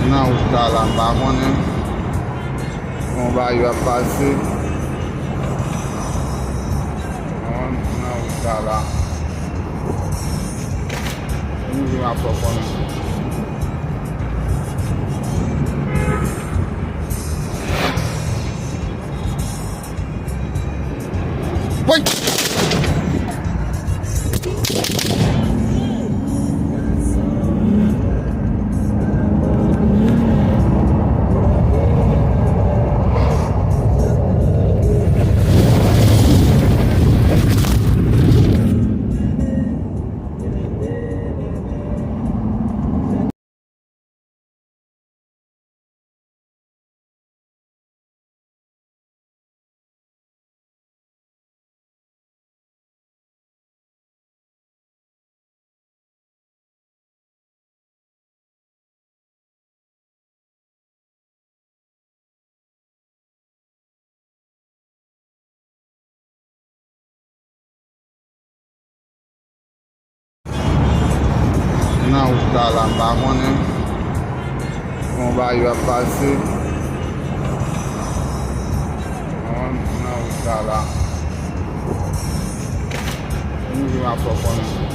nan ou ta la mba konen. On va y passer. Nan ou ta la. Nous va pas konen. Wait! Nan ou ta la mba konen. On va y passer. Nan ou ta la. Nous va pas konen.